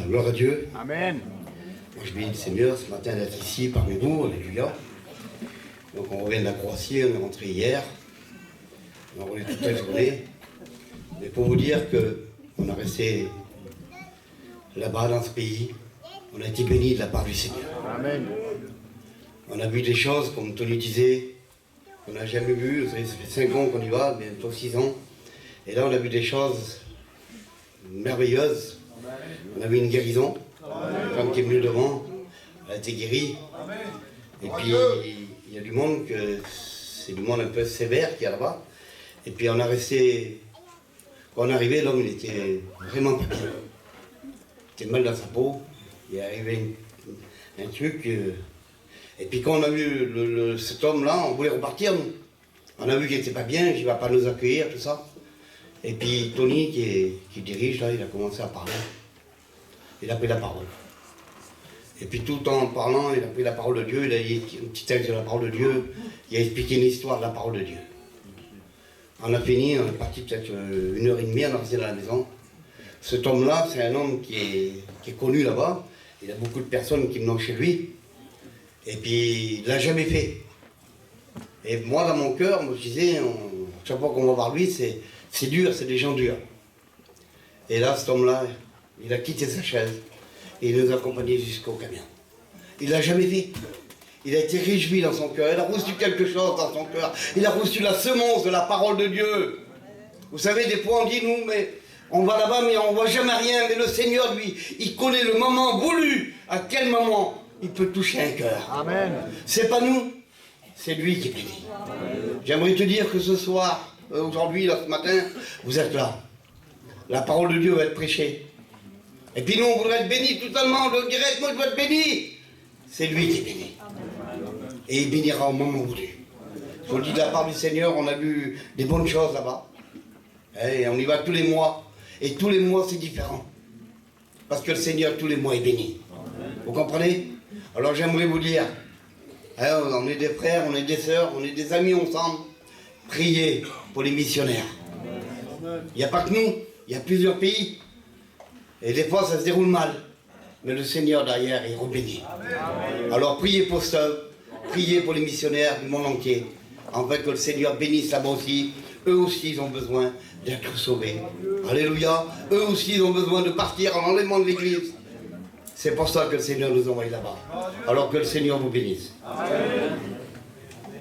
gloire à Dieu. Amen. Moi, je bénis le Seigneur ce matin d'être ici parmi vous, alléluia. Donc on revient de la Croatie, on est rentré hier. On a roulé toute la journée. Mais pour vous dire qu'on a resté là-bas dans ce pays, on a été bénis de la part du Seigneur. Amen. On a vu des choses, comme Tony disait, qu'on n'a jamais vues. Vous savez, ça fait 5 ans qu'on y va, bientôt 6 ans. Et là, on a vu des choses merveilleuses. On a vu une guérison. Une femme qui est venue devant, elle a été guérie. Et puis, il y a du monde, c'est du monde un peu sévère qui est là-bas. Et puis, on a resté... Quand on est arrivé, l'homme, il était vraiment pas bien. Il était mal dans sa peau. Il est arrivé un truc... Et puis quand on a vu cet homme-là, on voulait repartir, nous. On a vu qu'il n'était pas bien, qu'il ne va pas nous accueillir, tout ça. Et puis Tony, qui dirige, là, il a commencé à parler. Il a pris la parole. Et puis tout en parlant, il a pris la parole de Dieu, il a dit un petit texte de la parole de Dieu, il a expliqué une histoire de la parole de Dieu. On a fini, on est parti peut-être 1h30, on est resté dans la maison. Cet homme-là, c'est un homme qui est connu là-bas. Il y a beaucoup de personnes qui venent chez lui. Et puis, il ne l'a jamais fait. Et moi, dans mon cœur, je me disais, chaque fois qu'on va voir lui, c'est dur, c'est des gens durs. Et là, cet homme-là, il a quitté sa chaise et il nous a accompagnés jusqu'au camion. Il ne l'a jamais fait. Il a été réjoui dans son cœur, il a reçu quelque chose dans son cœur. Il a reçu la semence de la parole de Dieu. Vous savez, des fois on dit, nous, mais on va là-bas, mais on ne voit jamais rien. Mais le Seigneur, lui, il connaît le moment voulu, à quel moment il peut toucher un cœur. Amen. C'est pas nous, c'est lui qui bénit. J'aimerais te dire que ce soir, aujourd'hui, là, ce matin, vous êtes là. La parole de Dieu va être prêchée. Et puis nous, on voudrait être bénis totalement. On dirait que moi, je dois être béni. C'est lui qui est béni. Et il bénira au moment voulu. Je vous le dis de la part du Seigneur, on a vu des bonnes choses là-bas. Et on y va tous les mois. Et tous les mois, c'est différent. Parce que le Seigneur, tous les mois, est béni. Vous comprenez? Alors j'aimerais vous dire, hein, on est des frères, on est des sœurs, on est des amis ensemble. Priez pour les missionnaires. Il n'y a pas que nous, il y a plusieurs pays. Et des fois ça se déroule mal. Mais le Seigneur derrière est rebéni. Alors priez pour ça, priez pour les missionnaires du monde entier. En fait que le Seigneur bénisse là-bas aussi. Eux aussi ils ont besoin d'être sauvés. Alléluia. Eux aussi ils ont besoin de partir en enlèvement de l'église. C'est pour ça que le Seigneur nous envoie là-bas. Alors que le Seigneur vous bénisse. Amen.